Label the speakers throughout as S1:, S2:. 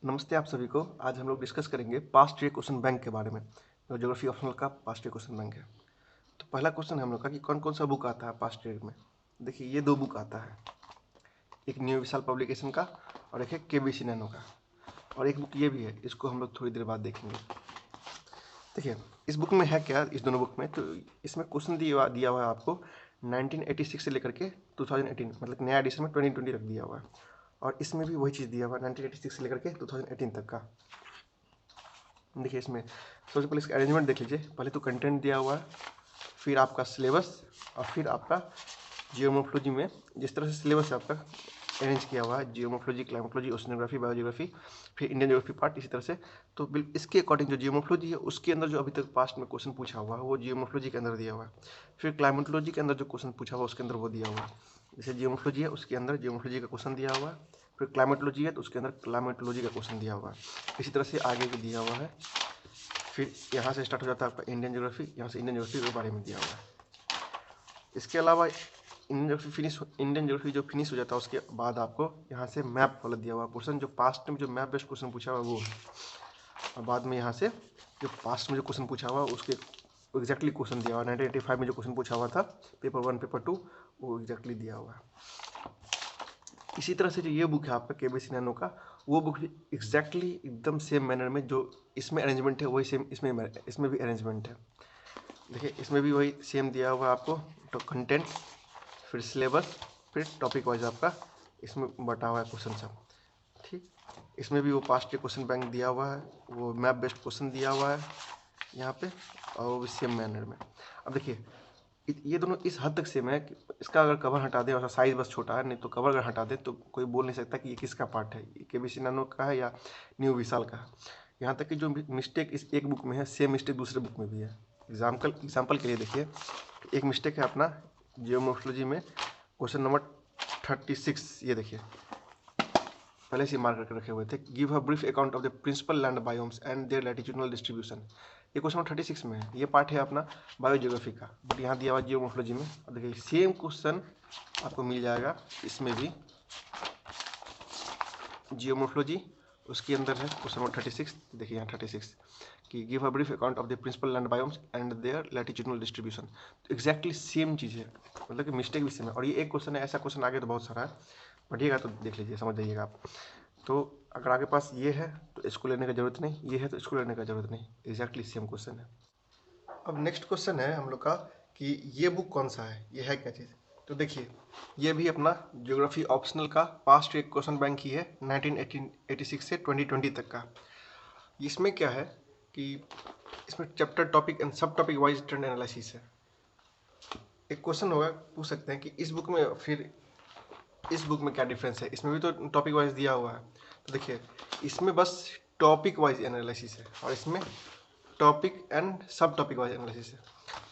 S1: नमस्ते आप सभी को। आज हम लोग डिस्कस करेंगे पास्ट ईयर क्वेश्चन बैंक के बारे में, जो ज्योग्राफी ऑप्शनल का पास्ट ईयर क्वेश्चन बैंक है। तो पहला क्वेश्चन है हम लोग का कि कौन कौन सा बुक आता है पास्ट ईयर में। देखिए ये दो बुक आता है, एक न्यू विशाल पब्लिकेशन का और एक है केबीसी नैनो का, और एक बुक ये भी है, इसको हम लोग थोड़ी देर बाद देखेंगे। देखिए इस बुक में है क्या, इस दोनों बुक में तो इसमें क्वेश्चन दिया हुआ है आपको 1986 से लेकर के 2018, मतलब नया एडिशन में 2020 तक दिया हुआ है। और इसमें भी वही चीज़ दिया हुआ है 1986 से लेकर के 2018 तक का। देखिए इसमें सबसे पहले इसका अरेंजमेंट देख लीजिए। पहले तो कंटेंट दिया हुआ है, फिर आपका सिलेबस, और फिर आपका जियोमोर्फोलॉजी में जिस तरह से सिलेबस है आपका अरेंज किया हुआ है, जियोमोर्फोलॉजी, क्लाइमेटोलॉजी, ओशनोग्राफी, बायोजियोग्राफी, फिर इंडियन ज्योग्राफी पार्ट, इसी तरह से। तो इसके अकॉर्डिंग जो जियोमोर्फोलॉजी है उसके अंदर जो अभी तक पास्ट में क्वेश्चन पूछा हुआ है वो जियोमोर्फोलॉजी के अंदर दिया हुआ है। फिर क्लाइमेटोलॉजी के अंदर जो क्वेश्चन पूछा हुआ उसके अंदर वो दिया हुआ है। जैसे जियोमोर्फोलॉजी है उसके अंदर जियोमोर्फोलॉजी का क्वेश्चन दिया हुआ है, फिर क्लाइमेटोलॉजी है तो उसके अंदर क्लाइमेटोलॉजी का क्वेश्चन दिया हुआ है। इसी तरह से आगे भी दिया हुआ है। फिर यहाँ से स्टार्ट हो जाता है आपका इंडियन ज्योग्राफी, यहाँ से इंडियन ज्योग्राफी के बारे में दिया हुआ है। इसके अलावा इंडियन ज्योग्राफी जो फिनिश हो जाता है उसके बाद आपको यहाँ से मैप वाला दिया हुआ क्वेश्चन, जो पास्ट में जो मैप बेस्ड क्वेश्चन पूछा हुआ वो है। और बाद में यहाँ से जो पास्ट में जो क्वेश्चन पूछा हुआ उसके एग्जैक्टली क्वेश्चन दिया हुआ 1985 में जो क्वेश्चन पूछा हुआ था पेपर 1 पेपर 2 वो एग्जैक्टली दिया हुआ है। इसी तरह से जो ये बुक है आपका केबीसी नैनो का, वो बुक भी एग्जैक्टली एकदम सेम मैनर में जो इसमें अरेंजमेंट है वही सेम इसमें भी अरेंजमेंट है। देखिए इसमें भी वही सेम दिया हुआ है आपको, तो कंटेंट, फिर सिलेबस, फिर टॉपिक वाइज आपका इसमें बटा हुआ है क्वेश्चन सब। ठीक, इसमें भी वो पास्ट के क्वेश्चन बैंक दिया हुआ है, वो मैप बेस्ड क्वेश्चन दिया हुआ है यहाँ पे, और वो भी सेम मैनर में। अब देखिए ये दोनों इस हद तक सेम है कि इसका अगर कवर हटा दें और साइज बस छोटा है, नहीं तो कवर अगर हटा दें तो कोई बोल नहीं सकता कि ये किसका पार्ट है, ये केबीसी नैनो का है या न्यू विशाल का है। यहाँ तक कि जो मिस्टेक इस एक बुक में है सेम मिस्टेक दूसरे बुक में भी है। एग्जाम्पल के लिए देखिए, एक मिस्टेक है अपना जियोमोर्फोलॉजी में क्वेश्चन नंबर 36। ये देखिए पहले से मार्क करके रखे हुए थे, give a brief account of the principal land biomes and their latitudinal distribution. ये क्वेश्चन नंबर 36 में है, ये पार्ट है अपना बायोजियोग्राफी का, बट यहाँ दिया हुआ जियोमोर्फोलॉजी में। अब देखिए सेम क्वेश्चन आपको मिल जाएगा इसमें भी, जियोमोर्फोलॉजी उसके अंदर है क्वेश्चन नंबर 36। देखिए यहाँ 36 कि give a brief account of the principal land biomes and their latitudinal distribution. तो एग्जैक्टली सेम चीज़ है, मतलब कि मिस्टेक भी सेम है। और ये एक क्वेश्चन है, ऐसा क्वेश्चन आगे तो बहुत सारा है, पढ़िएगा तो देख लीजिए, समझ जाइएगा आप। तो अगर आपके पास ये है तो इसको लेने की जरूरत नहीं, ये है तो इसको लेने की जरूरत नहीं, एग्जैक्टली सेम क्वेश्चन है। अब नेक्स्ट क्वेश्चन है हम लोग का कि ये बुक कौन सा है, ये है क्या चीज़। तो देखिए ये भी अपना ज्योग्राफी ऑप्शनल का पास्ट एक क्वेश्चन बैंक ही है 1986 से 2020 तक का। इसमें क्या है कि इसमें चैप्टर टॉपिक एंड सब टॉपिक वाइज ट्रेंड एनालिसिस है। एक क्वेश्चन होगा, पूछ सकते हैं कि इस बुक में फिर इस बुक में क्या डिफरेंस है, इसमें भी तो टॉपिक वाइज दिया हुआ है। तो देखिए इसमें बस टॉपिक वाइज एनालिसिस है और इसमें टॉपिक एंड सब टॉपिक वाइज एनालिसिस है।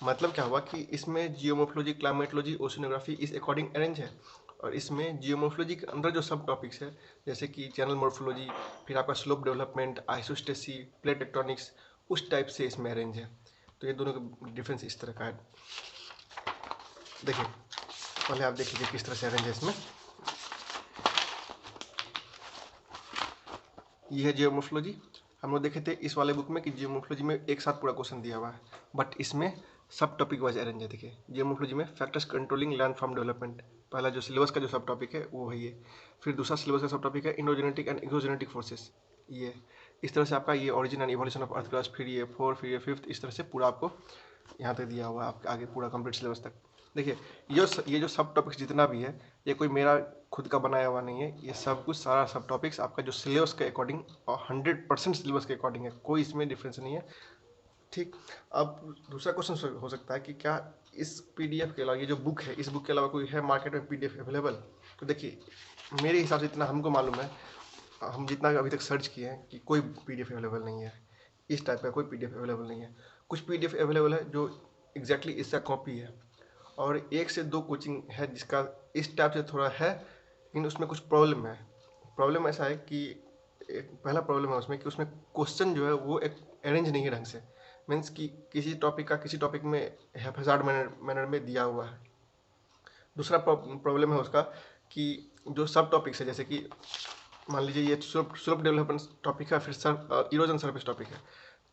S1: मतलब क्या हुआ कि इसमें जियोमोर्फोलॉजी, क्लाइमेटोलॉजी, ओशनोग्राफी इस अकॉर्डिंग अरेंज है, और इसमें जियोमोर्फोलॉजी के अंदर जो सब टॉपिक्स है जैसे कि चैनल मोर्फोलॉजी, फिर आपका slope development, isostasy, plate tectonics, उस टाइप से इसमें अरेंज है। तो ये दोनों का डिफरेंस इस तरह का है। देखिए पहले आप देख लीजिए किस तरह से अरेंज है इसमें। ये है जियोमोर्फोलॉजी। हम लोग देखे थे इस वाले बुक में कि जियोमोर्फोलॉजी में एक साथ पूरा क्वेश्चन दिया हुआ है, बट इसमें सब टॉपिक वाइज अरेंज है। देखिए जियोमोर्फोलॉजी में factors controlling land form development, पहला जो सिलेबस का जो सब टॉपिक है वो है ये। फिर दूसरा सिलेबस का सब टॉपिक है इंडोजेनेटिक एंड एक्सोजेनेटिक फोर्सेस। ये इस तरह से आपका ये origin and evolution of earth crust, फिर ये 4, फिर ये 5th, इस तरह से पूरा आपको यहाँ तक दिया हुआ है, आपके आगे पूरा कंप्लीट सिलेबस तक। देखिए ये जो सब टॉपिक्स जितना भी है ये कोई मेरा खुद का बनाया हुआ नहीं है, ये सब कुछ सारा सब टॉपिक्स आपका जो सिलेबस के अकॉर्डिंग और 100% सिलेबस के अकॉर्डिंग है, कोई इसमें डिफरेंस नहीं है। ठीक, अब दूसरा क्वेश्चन हो सकता है कि क्या इस पीडीएफ के अलावा, ये जो बुक है इस बुक के अलावा कोई है मार्केट में पीडीएफ अवेलेबल। तो देखिए मेरे हिसाब से इतना हमको मालूम है, हम जितना अभी तक सर्च किए हैं कि कोई पीडीएफ अवेलेबल नहीं है, इस टाइप का कोई पीडीएफ अवेलेबल नहीं है। कुछ पीडीएफ अवेलेबल है जो एग्जैक्टली इसका कॉपी है, और 1 से 2 कोचिंग है जिसका इस टाइप से थोड़ा है, लेकिन उसमें कुछ प्रॉब्लम है। प्रॉब्लम ऐसा है कि एक पहला प्रॉब्लम है उसमें कि उसमें क्वेश्चन जो है वो एक अरेंज नहीं है ढंग से, मीन्स कि किसी टॉपिक का किसी टॉपिक में हैफेजार्ड मैनर में दिया हुआ है। दूसरा प्रॉब्लम है उसका कि जो सब टॉपिक्स है जैसे कि मान लीजिए ये स्लोप डेवलपमेंट टॉपिक है, फिर इरोजन सरफेस टॉपिक है,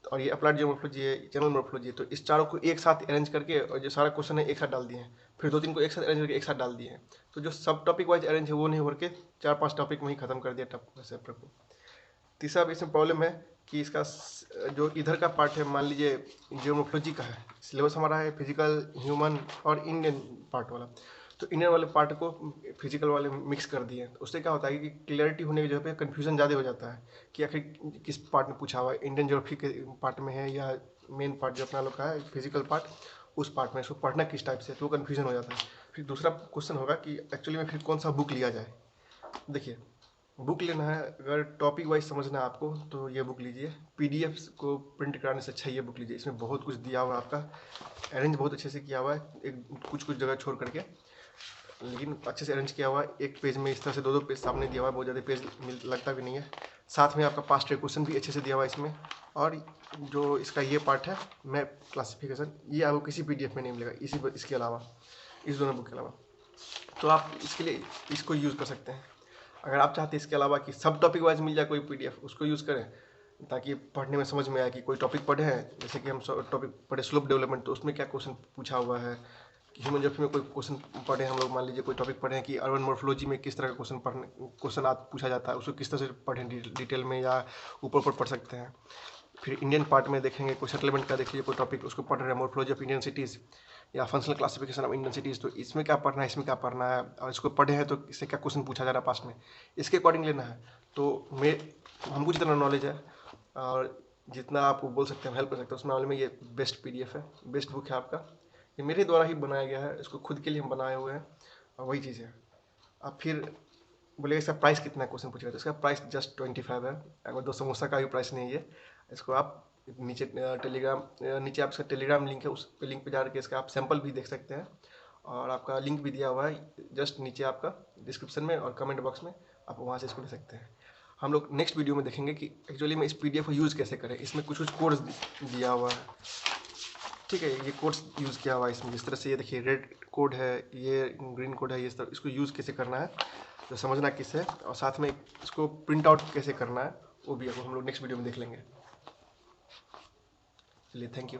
S1: और ये अप्लाइड जियोमॉर्फोलॉजी है, जनरल मॉर्फोलॉजी है। तो इस चारों को एक साथ अरेंज करके और जो सारा क्वेश्चन है एक साथ डाल दिए हैं, फिर 2-3 को एक साथ अरेंज करके एक साथ डाल दिए हैं। तो जो सब टॉपिक वाइज अरेंज है वो नहीं करके 4-5 टॉपिक में ही खत्म कर दिया चैप्टर को। तीसरा इसमें प्रॉब्लम है कि इसका जो इधर का पार्ट है, मान लीजिए जियोमॉर्फोलॉजी का है, सिलेबस हमारा है फिजिकल, ह्यूमन और इंडियन पार्ट वाला। तो इंडियन वाले पार्ट को फिजिकल वाले मिक्स कर दिए, तो उससे क्या होता है कि क्लियरिटी होने की जगह पे कन्फ्यूजन ज़्यादा हो जाता है कि आखिर किस पार्ट में पूछा हुआ है, इंडियन ज्योग्राफी के पार्ट में है या मेन पार्ट जो अपना लोग का है फिजिकल पार्ट, उस पार्ट में इसको पढ़ना किस टाइप से, तो वो कन्फ्यूजन हो जाता है। फिर दूसरा क्वेश्चन होगा कि एक्चुअली में फिर कौन सा बुक लिया जाए। देखिए, बुक लेना है अगर टॉपिक वाइज समझना है आपको तो ये बुक लीजिए, पीडीएफ को प्रिंट कराने से अच्छा ये बुक लीजिए। इसमें बहुत कुछ दिया हुआ है, आपका अरेंज बहुत अच्छे से किया हुआ है, एक कुछ कुछ जगह छोड़ करके, लेकिन अच्छे से अरेंज किया हुआ है। एक पेज में इस तरह से 2-2 पेज सामने दिया हुआ है, बहुत ज़्यादा पेज लगता भी नहीं है। साथ में आपका पास्ट ईयर क्वेश्चन भी अच्छे से दिया हुआ है इसमें। और जो इसका ये पार्ट है मैप क्लासिफिकेशन, ये आपको किसी पीडीएफ में नहीं मिलेगा इसके अलावा, इस दोनों बुक के अलावा। तो आप इसके लिए इसको यूज़ कर सकते हैं। अगर आप चाहते हैं इसके अलावा कि सब टॉपिक वाइज मिल जाए कोई पीडीएफ, उसको यूज़ करें ताकि पढ़ने में समझ में आए कि कोई टॉपिक पढ़े हैं, जैसे कि हम टॉपिक पढ़े स्लोप डेवलपमेंट, तो उसमें क्या क्वेश्चन पूछा हुआ है। ह्यूमन ज्योग्राफी में कोई क्वेश्चन पढ़े हम लोग, मान लीजिए कोई टॉपिक पढ़े हैं कि अर्बन मॉर्फोलॉजी में किस तरह का क्वेश्चन आप पूछा जाता है, उसको किस तरह से पढ़ें डिटेल में या ऊपर ऊपर पढ़ सकते हैं। फिर इंडियन पार्ट में देखेंगे कोई सेटलमेंट का, देख लीजिए कोई टॉपिक उसको पढ़ रहे हैं, मॉर्फोलॉजी ऑफ इंडियन सिटीज़ या functional classification of Indian cities, तो इसमें क्या पढ़ना है, इसमें क्या पढ़ना है, और इसको पढ़े हैं तो इससे क्या क्वेश्चन पूछा जा रहा है पास्ट में, इसके अकॉर्डिंग लेना है। तो हमको जितना नॉलेज है और जितना आपको बोल सकते हैं हेल्प कर सकते हैं, उस मामले में ये बेस्ट पीडीएफ है, बेस्ट बुक है आपका। ये मेरे द्वारा ही बनाया गया है, इसको खुद के लिए हम बनाए हुए हैं, और वही चीज़ है। अब फिर बोलेगा इसका प्राइस कितना है, क्वेश्चन पूछेगा तो इसका प्राइस जस्ट 25 है। अगर 2 समोसा का भी प्राइस नहीं है। इसको आप नीचे नीचे आप इसका टेलीग्राम लिंक है, उस लिंक पे जाकर के इसका आप सैंपल भी देख सकते हैं, और आपका लिंक भी दिया हुआ है जस्ट नीचे आपका डिस्क्रिप्शन में और कमेंट बॉक्स में, आप वहाँ से इसको ले सकते हैं। हम लोग नेक्स्ट वीडियो में देखेंगे कि एक्चुअली में इस पीडीएफ को यूज़ कैसे करें। इसमें कुछ कुछ कोड्स दिया हुआ है, ठीक है, ये कोड्स यूज़ किया हुआ है इसमें। जिस तरह से ये देखिए रेड कोड है, ये ग्रीन कोड है, ये तरह इसको यूज़ कैसे करना है, तो समझना किस है, और साथ में इसको प्रिंट आउट कैसे करना है वो भी हम लोग नेक्स्ट वीडियो में देख लेंगे। चलिए, थैंक यू।